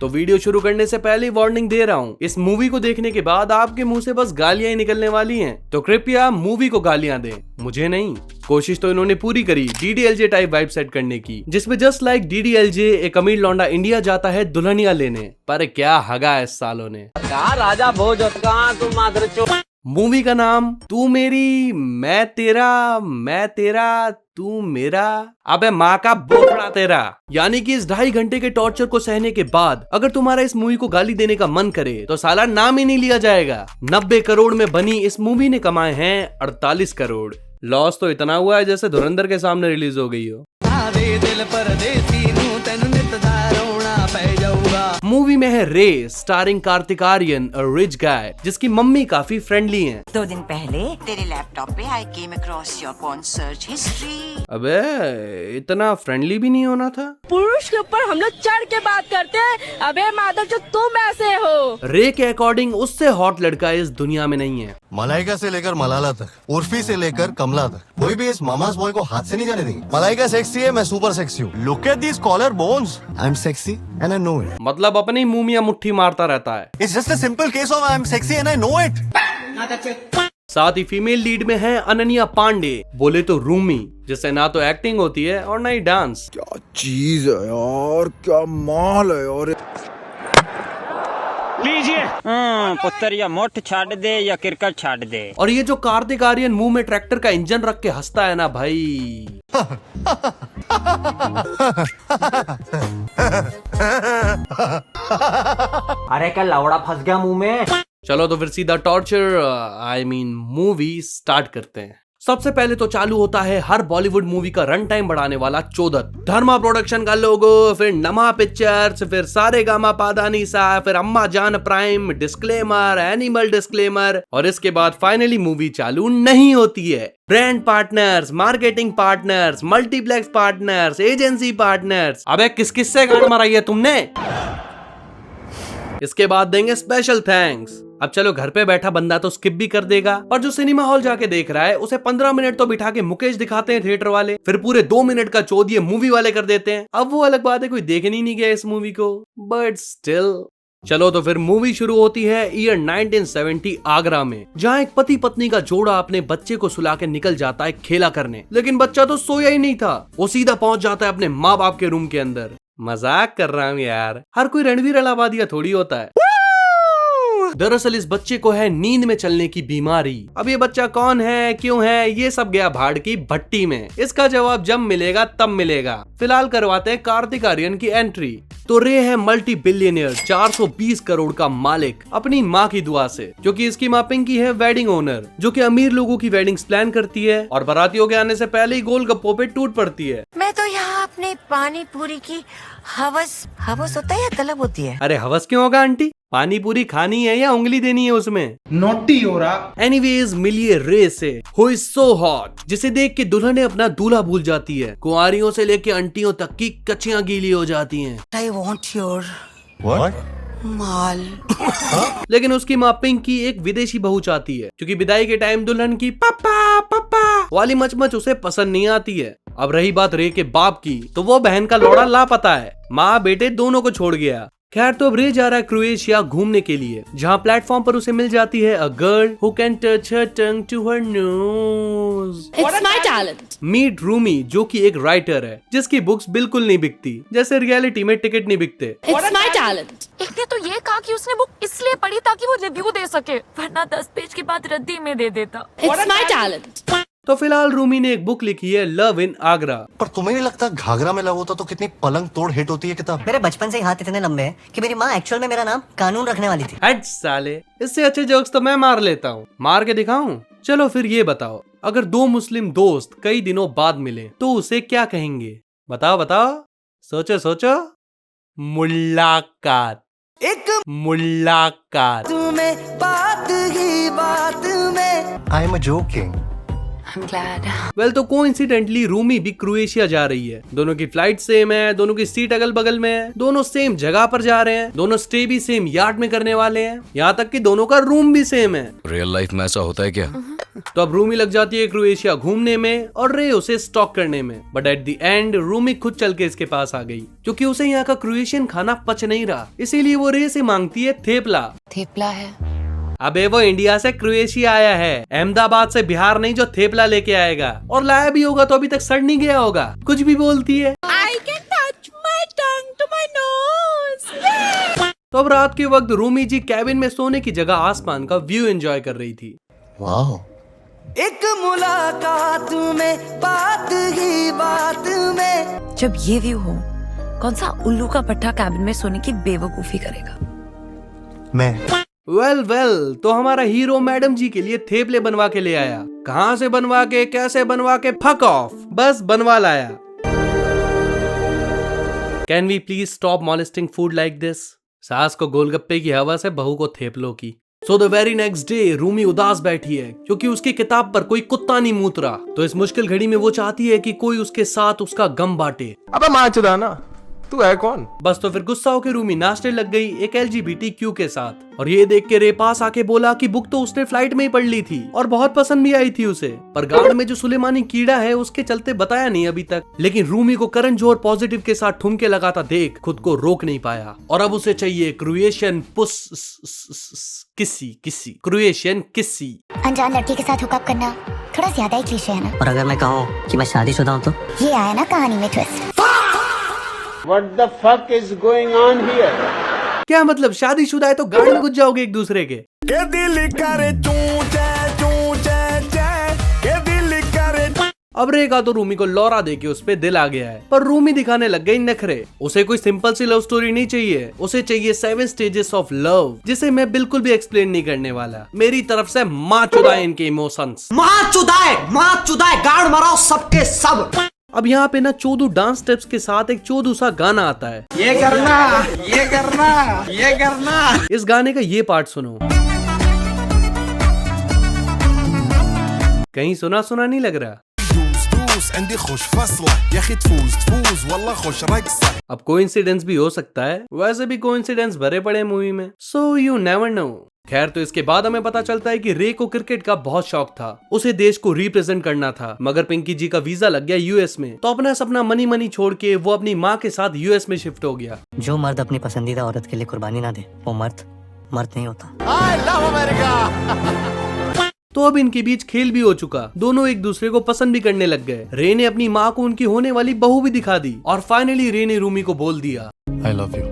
तो वीडियो शुरू करने से पहले वार्निंग दे रहा हूँ, इस मूवी को देखने के बाद आपके मुंह से बस गालियां ही निकलने वाली हैं, तो कृपया मूवी को गालियां दें, मुझे नहीं। कोशिश तो इन्होंने पूरी करी DDLJ टाइप वाइब सेट करने की, जिसमें जस्ट लाइक DDLJ एक अमीर लौंडा इंडिया जाता है दुल्हनिया लेने, पर क्या हगा है इस सालों ने। राजा भोज मूवी का नाम तू मेरी मैं तेरा तू मेरा, अबे माँ का बोखड़ा तेरा। यानी कि इस 2.5 घंटे के टॉर्चर को सहने के बाद अगर तुम्हारा इस मूवी को गाली देने का मन करे तो साला नाम ही नहीं लिया जाएगा। 90 करोड़ में बनी इस मूवी ने कमाए हैं 48 करोड़। लॉस तो इतना हुआ है जैसे धुरंधर के सामने रिलीज हो गई हो। मूवी में है रे स्टारिंग कार्तिक आर्यन और रिच गाय, जिसकी मम्मी काफी फ्रेंडली हैं। 2 दिन पहले तेरे लैपटॉप पे I came across your phone search history. अबे इतना फ्रेंडली भी नहीं होना था। पुरुष के ऊपर हम लोग चढ़ के बात करते हैं, अबे माधव जो तुम ऐसे हो। रे के अकॉर्डिंग उससे हॉट लड़का इस दुनिया में नहीं है। मलाइका से लेकर मलाला तक, उर्फी से लेकर कमला तक, कोई भी इस मामास बॉय को हाथ से नहीं जाने देंगे। मलाइका सेक्सी है, मैं सुपर सेक्सी हूँ। Look at these collar bones, I am sexy and I know it. मतलब अपनी मुंह में मुट्ठी मारता रहता है। It's just a simple case of I am sexy and I know it. साथ ही फीमेल लीड में है अनन्या पांडे, बोले तो रूमी, जिससे ना तो एक्टिंग होती है और ना ही डांस। क्या चीज है यार, क्या माल है यार। लीजिए पुत्र, या मोट छाड़ दे या क्रिकेट छाड़ दे। और ये जो कार्तिक आर्यन मुंह में ट्रैक्टर का इंजन रख के हंसता है ना भाई। अरे क्या लौड़ा फंस गया मुंह में। चलो तो फिर सीधा torture I mean movie start करते हैं। सबसे पहले तो चालू होता है हर बॉलीवुड मूवी का रन टाइम बढ़ाने वाला चोदत। धर्मा प्रोडक्शन का लोगो, फिर नमा पिक्चर्स, फिर सारे गामा पादानी सा, फिर अम्मा जान प्राइम, डिस्क्लेमर, एनिमल डिस्क्लेमर, और इसके बाद फाइनली मूवी चालू नहीं होती है। Brand partners, marketing partners, multiplex partners, agency partners. अबे किस किस से गांड मराई है तुमने। इसके बाद देंगे स्पेशल थैंक्स। अब चलो घर पे बैठा बंदा तो स्किप भी कर देगा, और जो सिनेमा हॉल जाके देख रहा है उसे 15 मिनट तो बिठा के मुकेश दिखाते हैं थिएटर वाले, फिर पूरे 2 मिनट का चौदिये मूवी वाले कर देते हैं। अब वो अलग बात है कोई देखने नहीं गया इस मूवी को, बट स्टिल। चलो तो फिर मूवी शुरू होती है ईयर 1970 आगरा में, जहाँ एक पति पत्नी का जोड़ा अपने बच्चे को सुला के निकल जाता है खेला करने, लेकिन बच्चा तो सोया ही नहीं था। वो सीधा पहुंच जाता है अपने माँ बाप के रूम के अंदर। मजाक कर रहा हूँ यार, हर कोई रणवीर अलाहाबादिया थोड़ी होता है। दरअसल इस बच्चे को है नींद में चलने की बीमारी। अब ये बच्चा कौन है, क्यों है, ये सब गया भाड़ की भट्टी में। इसका जवाब जब मिलेगा तब मिलेगा। फिलहाल करवाते हैं कार्तिक आर्यन की एंट्री। तो रे है मल्टी बिलियनियर, 420 करोड़ का मालिक, अपनी माँ की दुआ से, क्योंकि इसकी माँ पिंकी है वेडिंग ओनर, जो कि अमीर लोगों की वेडिंग्स प्लान करती है और बारातियों के आने से पहले ही गोलगप्पों पे टूट पड़ती है। मैं तो यहाँ अपने पानी पूरी की हवस होता है या तलब होती है। अरे हवस क्यों होगा आंटी, पानी पूरी खानी है या उंगली देनी है उसमें। नोटी हो रहा। एनीवेज मिलिए रे से, हु इज सो हॉट, जिसे देख के दुल्हने अपना दूल्हा भूल जाती है। कुंवारियों से लेके अंटियों तक की कच्चियां गीली हो जाती हैं। I want your What? माल। लेकिन उसकी माँ पिंकी एक विदेशी बहू चाहती है, क्योंकि विदाई के टाइम दुल्हन की पापा पापा वाली मचमच उसे पसंद नहीं आती है। अब रही बात रे के बाप की, तो वो बहन का लौड़ा लापता है, माँ बेटे दोनों को छोड़ गया। खैर तो अब रे जा रहा है क्रोएशिया घूमने के लिए, जहाँ प्लेटफॉर्म पर उसे मिल जाती है a girl who can touch her tongue to her nose. It's my talent. Meet Rumi, जो कि एक राइटर है जिसकी बुक्स बिल्कुल नहीं बिकती, जैसे रियलिटी में टिकट नहीं बिकते। It's my talent. एक ने तो ये कहा कि उसने बुक इसलिए पढ़ी ताकि वो रिव्यू दे सके, वरना 10 पेज के बाद रद्दी में दे देता। It's my talent. तो फिलहाल रूमी ने एक बुक लिखी है लव इन आगरा। पर तुम्हें नहीं लगता घाघरा में लव होता तो कितनी पलंग तोड़ हिट होती है किताब। मेरे बचपन से ही हाथ इतने लंबे हैं कि मेरी माँ एक्चुअल में मेरा नाम कानून रखने वाली थी। हट साले, इससे अच्छे जोक्स तो मैं मार लेता हूँ, मार के दिखाऊं। चलो फिर ये बताओ, अगर 2 मुस्लिम दोस्त कई दिनों बाद मिले तो उसे क्या कहेंगे? बताओ बताओ, सोचो सोचो। मुलाकात, एक मुलाकात। तुम्हें बात ही बात में I am joking. I'm glad. Well तो कोइंसिडेंटली रूमी भी क्रोएशिया जा रही है। दोनों की फ्लाइट सेम है, दोनों की सीट अगल बगल में है, दोनों सेम जगह पर जा रहे हैं, दोनों स्टे भी सेम यार्ड में करने वाले हैं, यहाँ तक कि दोनों का रूम भी सेम है। रियल लाइफ में ऐसा होता है क्या? तो अब रूमी लग जाती है क्रोएशिया घूमने में और रे उसे स्टॉक करने में। But at the end Rumi खुद चल के इसके पास आ गई क्योंकि उसे यहाँ का क्रोएशियन खाना पच नहीं रहा, इसीलिए वो रे से मांगती है थेपला। थेपला है? अबे वो इंडिया से क्रोएशिया आया है, अहमदाबाद से बिहार नहीं जो थेपला लेके आएगा, और लाया भी होगा तो अभी तक सड़ नहीं गया होगा। कुछ भी बोलती है। I can touch my tongue to my nose. तो अब रात के वक्त रूमी जी कैबिन में सोने की जगह आसमान का व्यू एंजॉय कर रही थी। वाह, एक मुलाकात में बात ही बात में। जब ये व्यू हो, कौन सा उल्लू का पट्टा कैबिन में सोने की बेवकूफी करेगा? मैं वेल तो हमारा हीरो मैडम जी के लिए थेपले बनवा के ले आया। कहाँ से बनवा के, कैसे बनवा के, फक ऑफ, बस बनवा लाया। Can we please stop molesting food like this? सास को गोलगप्पे की हवा से बहू को थेपलों की। So the very next day Rumi उदास बैठी है क्योंकि उसकी किताब पर कोई कुत्ता नहीं मूत रहा। तो इस मुश्किल घड़ी में वो चाहती है कि कोई उसके साथ उसका गम बांटे। अबे माँ चुदाना, तू है कौन? बस तो फिर गुस्सा होकर रूमी नाचने लग गई एक LGBTQ के साथ, और ये देख के रे पास आके बोला कि बुक तो उसने फ्लाइट में ही पढ़ ली थी और बहुत पसंद भी आई थी उसे, पर गार्ड में जो सुलेमानी कीड़ा है उसके चलते बताया नहीं अभी तक। लेकिन रूमी को करण जौहर पॉजिटिव के साथ ठुमके लगाता देख खुद को रोक नहीं पाया, और अब उसे चाहिए क्रोएशियन किसी क्रोएशियन किसी। अनजान लड़की के साथ हुकअप करना थोड़ा ज्यादा ही क्लीशे है ना? और अगर मैं कहूँ कि मैं शादीशुदा हूँ तो? ये आया ना कहानी में twist. What the fuck is going on here? क्या मतलब शादीशुदा है तो गाड़ी में घुस जाओगे एक दूसरे के? के दिल करे के दिल करे। अब रे का तो रूमी को लौरा देके उस पे दिल आ गया है, पर रूमी दिखाने लग गई नखरे। उसे कोई सिंपल सी लव स्टोरी नहीं चाहिए, उसे चाहिए 7 स्टेजेस ऑफ लव, जिसे मैं बिल्कुल भी एक्सप्लेन नहीं करने वाला। मेरी तरफ से माँ चुदाए इनके इमोशंस, माँ चुदाए गाड़ मराओ सबके सब। अब यहाँ पे ना चोदू डांस स्टेप्स के साथ एक चोदू सा गाना आता है। ये करना। इस गाने का ये पार्ट सुनो, कहीं सुना सुना नहीं लग रहा? अब कोइंसिडेंस भी हो सकता है, वैसे भी कोइंसिडेंस भरे पड़े मूवी में, सो यू नेवर नो। खैर, तो इसके बाद हमें पता चलता है कि रे को क्रिकेट का बहुत शौक था, उसे देश को रिप्रेजेंट करना था, मगर पिंकी जी का वीजा लग गया यूएस में, तो अपना सपना मनी छोड़ के वो अपनी माँ के साथ यूएस में शिफ्ट हो गया। जो मर्द अपनी पसंदीदा औरत के लिए कुर्बानी ना दे वो मर्द नहीं होता। I love America। तो अब इनके बीच खेल भी हो चुका, दोनों एक दूसरे को पसंद भी करने लग गए। रे ने अपनी माँ को उनकी होने वाली बहू भी दिखा दी, और फाइनली रे ने रूमी को बोल दिया I love you।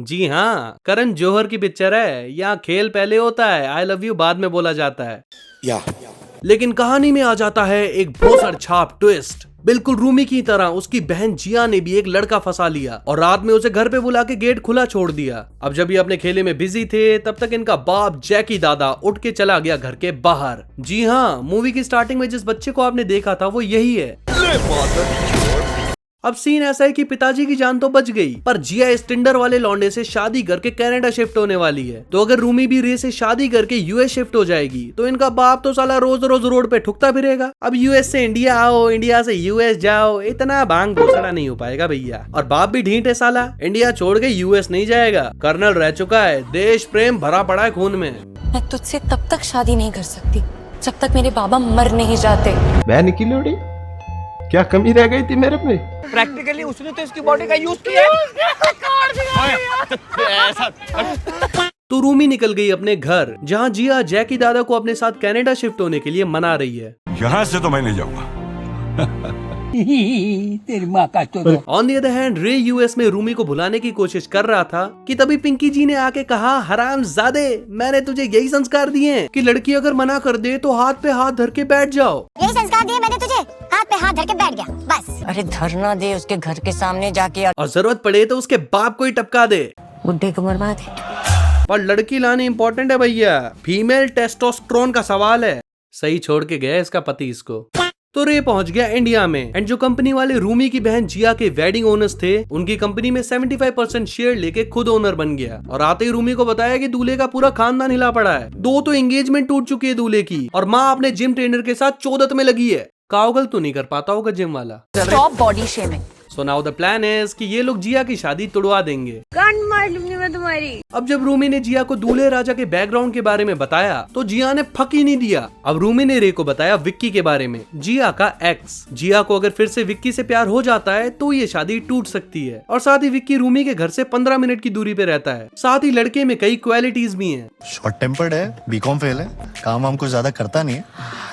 जी हाँ, करण जौहर की पिक्चर है, यहाँ खेल पहले होता है, आई लव यू बाद में बोला जाता है। लेकिन कहानी में आ जाता है एक भोसड़ छाप ट्विस्ट। बिल्कुल रूमी की तरह उसकी बहन जिया ने भी एक लड़का फंसा लिया और रात में उसे घर पे बुला के गेट खुला छोड़ दिया। अब जब ये अपने खेले में बिजी थे तब तक इनका बाप जैकी दादा उठ के चला गया घर के बाहर। जी हाँ, मूवी की स्टार्टिंग में जिस बच्चे को आपने देखा था वो यही है। अब सीन ऐसा है कि पिताजी की जान तो बच गई, पर जिया इस टिंडर वाले लौंडे से शादी करके कनाडा शिफ्ट होने वाली है। तो अगर रूमी भी रे से शादी करके यूएस शिफ्ट हो जाएगी तो इनका बाप तो साला रोज रोज रोड पे ठुकता फिरेगा। अब यूएस से इंडिया आओ, इंडिया से यूएस जाओ, इतना भांग घोसड़ा नहीं हो पाएगा भैया। और बाप भी ढीठ है साला, इंडिया छोड़ के यूएस नहीं जाएगा, कर्नल रह चुका है, देश प्रेम भरा पड़ा है खून में। मैं तुझसे तब तक शादी नहीं कर सकती जब तक मेरे बाबा मर नहीं जाते। बहन की लोड़ी, क्या कमी रह गई थी मेरे पे? प्रैक्टिकली उसने तो इसकी बॉडी का यूज किया है। तो रूमी निकल गई अपने घर, जहाँ जिया जैकी दादा को अपने साथ कनाडा शिफ्ट होने के लिए मना रही है। यहाँ से तो मैं नहीं जाऊंगा। तेरी माँ का तो। ऑन द अदर हैंड रे यूएस में रूमी को भुलाने की कोशिश कर रहा था कि तभी पिंकी जी ने आके कहा, हरामजादे, मैंने तुझे यही संस्कार दिए हैं कि लड़की अगर मना कर दे तो हाथ पे हाथ धर के बैठ जाओ। यही संस्कार दिए मैंने तुझे, हाथ पे हाथ धर के बैठ गया बस। अरे धरना दे उसके घर के सामने जाके, और जरूरत पड़े तो उसके बाप को ही टपका दे, बुड्ढे को मरवा दे। पर लड़की लानी इंपॉर्टेंट है भैया, फीमेल टेस्टोस्टेरोन का सवाल है। सही छोड़ के गया इसका पति इसको। तो रे पहुंच गया इंडिया में एंड जो कंपनी वाले रूमी की बहन जिया के वेडिंग ओनर्स थे उनकी कंपनी में 75% शेयर लेके खुद ओनर बन गया और आते ही रूमी को बताया कि दूल्हे का पूरा खानदान हिला पड़ा है। 2 तो एंगेजमेंट टूट चुकी है दूल्हे की और माँ अपने जिम ट्रेनर के साथ चौदत में लगी है। काउगल तो नहीं कर पाता होगा जिम वाला। Stop body shaming. So now the plan is कि ये लोग जिया की शादी तुड़वा देंगे। कान मार लूंगी मैं तुम्हारी। अब जब रूमी ने जिया को दूल्हे राजा के बैकग्राउंड के बारे में बताया तो जिया ने फक ही नहीं दिया। अब रूमी ने रे को बताया विक्की के बारे में, जिया का एक्स। जिया को अगर फिर से विक्की से प्यार हो जाता है तो ये शादी टूट सकती है और साथ ही विक्की रूमी के घर से 15 मिनट की दूरी पे रहता है। साथ ही लड़के में कई क्वालिटीज भी हैं। शॉर्ट टेम्पर्ड है, बीकॉम फेल है, काम वाम को ज्यादा करता नहीं है,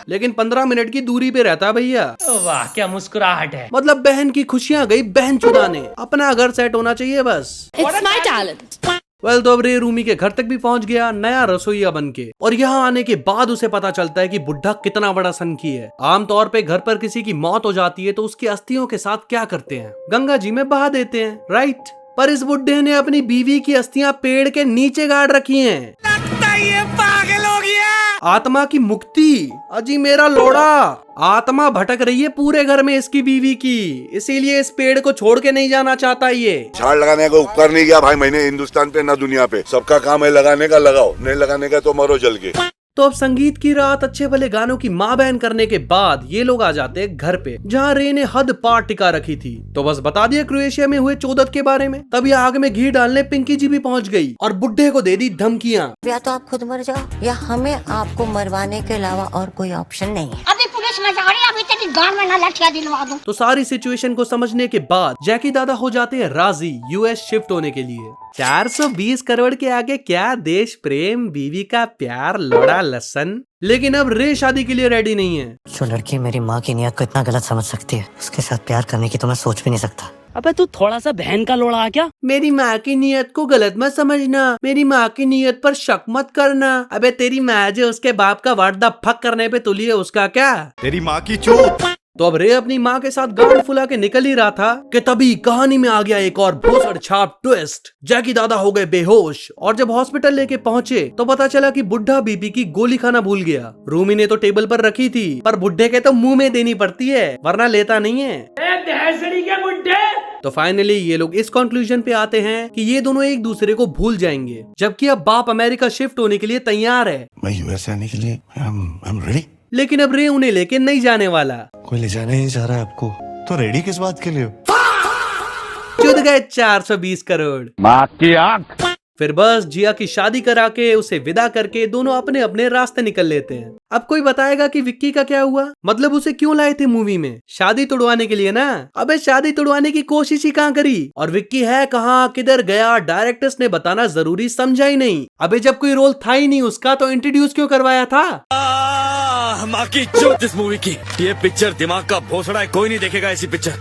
लेकिन 15 मिनट की दूरी पे रहता है भैया। वाह क्या मुस्कुराहट है। मतलब बहन की खुशियां गई बहन चुदाने, अपना घर सेट होना चाहिए बस। It's my talent. वेल तो अब रे रूमी के घर तक भी पहुंच गया नया रसोईया बन के और यहाँ आने के बाद उसे पता चलता है कि बुढ़ा कितना बड़ा सनकी है। आमतौर पे घर पर किसी की मौत हो जाती है तो उसकी अस्थियों के साथ क्या करते हैं, गंगा जी में बहा देते हैं, राइट। पर इस बुढ़े ने अपनी बीवी की अस्थियां पेड़ के नीचे गाड़ रखी हैं। लगता है ये पागल हो गया। आत्मा की मुक्ति, अजी मेरा लोड़ा। आत्मा भटक रही है पूरे घर में इसकी बीवी की, इसीलिए इस पेड़ को छोड़ के नहीं जाना चाहता ये। झाड़ लगाने का उपकर नहीं किया भाई मैंने हिंदुस्तान पे ना दुनिया पे, सबका काम है लगाने का लगाओ, नहीं लगाने का तो मरो जल के। तो अब संगीत की रात अच्छे भले गानों की माँ बहन करने के बाद ये लोग आ जाते हैं घर पे जहाँ रे ने हद पार टिका रखी थी। तो बस बता दिया क्रोएशिया में हुए चौदत के बारे में। तभी आग में घी डालने पिंकी जी भी पहुँच गई और बुढ़े को दे दी धमकियाँ। या तो आप खुद मर जाओ या हमें आपको मरवाने के अलावा और कोई ऑप्शन नहीं है। अभी पुलिस में जा रही है, अभी तेरी गांड में ना लठियां दिलवा दूं। तो सारी सिचुएशन को समझने के बाद जैकी दादा हो जाते हैं राजी यूएस शिफ्ट होने के लिए। 420 करोड़ के आगे क्या देश प्रेम, बीवी का प्यार, लोड़ा लसन। लेकिन अब रे शादी के लिए रेडी नहीं है। जो लड़की मेरी माँ की नियत को इतना गलत समझ सकती है उसके साथ प्यार करने की तो मैं सोच भी नहीं सकता। अबे तू थोड़ा सा बहन का लोड़ा क्या। मेरी माँ की नियत को गलत मत समझना, मेरी माँ की नियत पर शक मत करना। अबे तेरी माँ जो उसके बाप का वाट द फक करने पे तुली है उसका क्या। तेरी माँ की चूत। तो अब रे अपनी माँ के साथ गांड फुला के निकल ही रहा था कि तभी कहानी में आ गया एक और भोसड़ छाप ट्विस्ट। जैकी दादा हो गए बेहोश और जब हॉस्पिटल लेके पहुंचे तो पता चला कि बुढ़ा बीबी की गोली खाना भूल गया। रूमी ने तो टेबल पर रखी थी पर बुढ़े के तो मुंह में देनी पड़ती है वरना लेता नहीं है। तो फाइनली ये लोग इस कंक्लूजन पे आते हैं कि ये दोनों एक दूसरे को भूल जाएंगे, जबकि अब बाप अमेरिका शिफ्ट होने के लिए तैयार है। मैं यूएस आने के लिए I'm ready। लेकिन अब रे उन्हें लेके नहीं जाने वाला। कोई ले जाने ही जा रहा है आपको, तो रेडी किस बात के लिए? चुद गए 420 करोड़। माँ की आँख। फिर बस जिया की शादी करा के उसे विदा करके दोनों अपने अपने रास्ते निकल लेते हैं। अब कोई बताएगा कि विक्की का क्या हुआ, मतलब उसे क्यों लाए थे मूवी में, शादी तुड़वाने के लिए ना। अबे शादी तुड़वाने की कोशिश ही कहाँ करी और विक्की है कहाँ, किधर गया, डायरेक्टर्स ने बताना जरूरी समझा ही नहीं। अबे जब कोई रोल था ही नहीं उसका तो इंट्रोड्यूस क्यों करवाया था। माँ की चोट इस मूवी की, ये पिक्चर दिमाग का भोसड़ा है, कोई नहीं देखेगा ऐसी पिक्चर।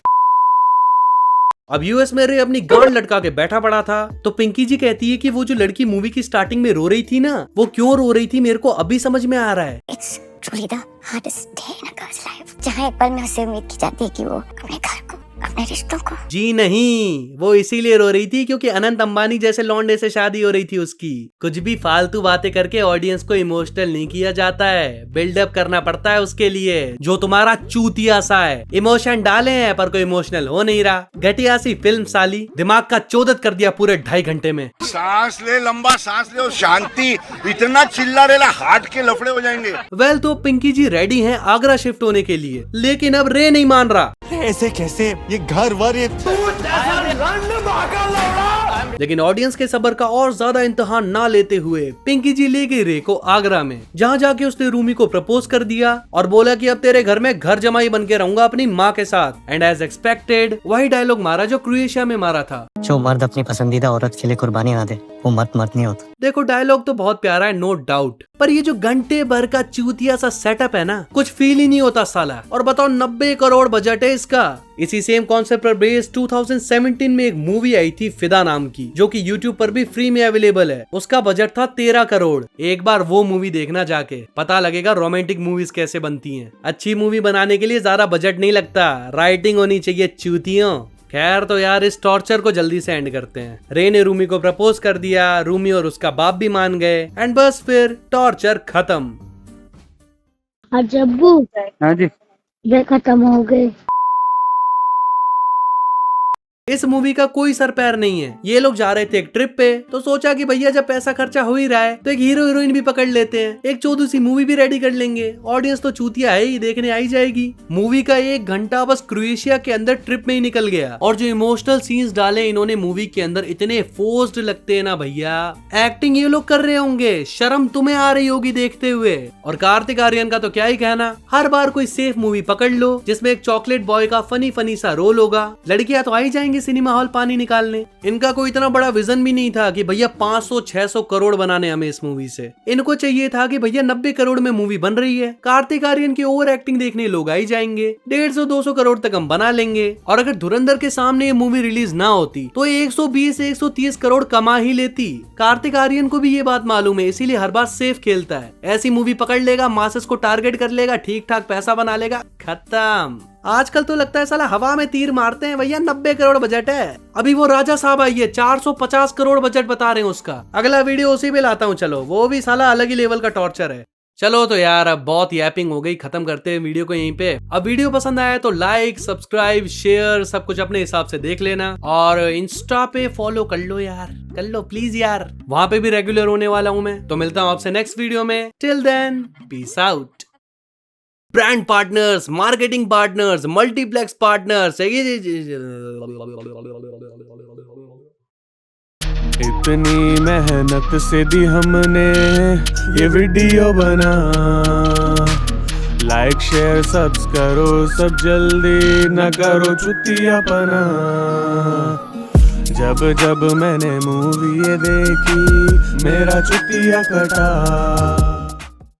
अब यूएस में रे अपनी गांड लटका के बैठा पड़ा था तो पिंकी जी कहती है कि वो जो लड़की मूवी की स्टार्टिंग में रो रही थी ना, वो क्यों रो रही थी मेरे को अभी समझ में आ रहा है। It's truly the hardest day in a girl's life, जहाँ एक पल में उससे उम्मीद की जाती है कि वो अपने घर को, अपने रिश्तों को। जी नहीं, वो इसीलिए रो रही थी क्योंकि अनंत अंबानी जैसे लौंडे से शादी हो रही थी उसकी। कुछ भी फालतू बातें करके ऑडियंस को इमोशनल नहीं किया जाता है, बिल्डअप करना पड़ता है उसके लिए। जो तुम्हारा चूतिया सा है, इमोशन डाले हैं पर कोई इमोशनल हो नहीं रहा। घटिया सी फिल्म साली, दिमाग का चौदत कर दिया पूरे 2.5 घंटे में। सांस ले, लंबा सांस ले और शांति, इतना चिल्ला रहे हार्ट के लफड़े हो जाएंगे। वेल तो पिंकी जी रेडी हैं आगरा शिफ्ट होने के लिए, लेकिन अब रे नहीं मान रहा। ऐसे कैसे, ये घर वर ये। लेकिन ऑडियंस के सब्र का और ज्यादा इम्तिहान ना लेते हुए पिंकी जी ले गई रे को आगरा में, जहाँ जाके उसने रूमी को प्रपोज कर दिया और बोला कि अब तेरे घर में घर जमाई बन के रहूंगा अपनी माँ के साथ। एंड एज एक्सपेक्टेड वही डायलॉग मारा जो क्रोएशिया में मारा था। जो मर्द अपनी पसंदीदा औरत के लिए कुर्बानी ना दे वो मर्द नहीं होता। देखो डायलॉग तो बहुत प्यारा है नो डाउट, पर ये जो घंटे भर का चूतिया सा सेटअप है ना, कुछ फील ही नहीं होता साला। और बताओ 90 करोड़ बजट है इसका। इसी सेम कॉन्सेप्ट पर बेस्ड 2017 में एक मूवी आई थी फिदा नाम की, जो कि YouTube पर भी फ्री में अवेलेबल है। उसका बजट था 13 करोड़। एक बार वो मूवी देखना जाके, पता लगेगा रोमांटिक मूवीज कैसे बनती हैं। अच्छी मूवी बनाने के लिए ज्यादा बजट नहीं लगता, राइटिंग होनी चाहिए चूतियों। खैर तो यार इस टॉर्चर को जल्दी से एंड करते हैं। रे ने रूमी को प्रपोज कर दिया, रूमी और उसका बाप भी मान गए एंड बस फिर टॉर्चर खत्म। जब्बू हाँ जी। वे खत्म हो गए। इस मूवी का कोई सर पैर नहीं है। ये लोग जा रहे थे एक ट्रिप पे, तो सोचा कि भैया जब पैसा खर्चा हो ही रहा है तो एक हीरो हीरोइन भी पकड़ लेते हैं, एक चौधरी सी मूवी भी रेडी कर लेंगे। ऑडियंस तो चूतिया है ही, देखने आई जाएगी। मूवी का 1 घंटा बस क्रोएशिया के अंदर ट्रिप में ही निकल गया, और जो इमोशनल सीन्स डाले इन्होंने मूवी के अंदर इतने फोर्स्ड लगते हैं ना भैया। एक्टिंग ये लोग कर रहे होंगे, शर्म तुम्हें आ रही होगी देखते हुए। और कार्तिक आर्यन का तो क्या ही कहना, हर बार कोई सेफ मूवी पकड़ लो जिसमें एक चॉकलेट बॉय का फनी फनी सा रोल होगा, लड़कियां तो आई जाएंगी सिनेमा हॉल पानी निकालने। इनका कोई इतना बड़ा विजन भी नहीं था कि भैया 500-600 करोड़ बनाने हमें इस मूवी से। इनको चाहिए था कि भैया 90 करोड़ में मूवी बन रही है, कार्तिक आर्यन की ओवर एक्टिंग देखने लोग आई जाएंगे, 150-200 करोड़ तक हम बना लेंगे। और अगर धुरंधर के सामने ये मूवी रिलीज ना होती तो 120-130 करोड़ कमा ही लेती। कार्तिक आर्यन को भी ये बात मालूम है, इसीलिए हर बार सेफ खेलता है। ऐसी मूवी पकड़ लेगा, मासेस को टारगेट कर लेगा, ठीक ठाक पैसा बना लेगा, खत्म। आजकल तो लगता है साला हवा में तीर मारते हैं भैया। 90 करोड़ बजट है। अभी वो राजा साहब आई है, 450 करोड़ बजट बता रहे हैं उसका। अगला वीडियो उसी पे लाता हूँ, चलो। वो भी साला अलग ही लेवल का टॉर्चर है। चलो तो यार अब बहुत यैपिंग हो गई, खत्म करते हैं वीडियो को यहीं पे। अब वीडियो पसंद आया तो लाइक, सब्सक्राइब, शेयर सब कुछ अपने हिसाब से देख लेना, और इंस्टा पे फॉलो कर लो यार, कर लो प्लीज यार, वहां पे भी रेगुलर होने वाला हूँ मैं। तो मिलता हूँ आपसे नेक्स्ट वीडियो में। Till then peace out. Brand partners, marketing partners, multiplex partners, इतनी मेहनत से दी हमने ये वीडियो बना। लाइक शेयर सब्स करो सब जल्दी, न करो चुतियापना। जब जब मैंने मूवी ये देखी मेरा चुतिया कटा।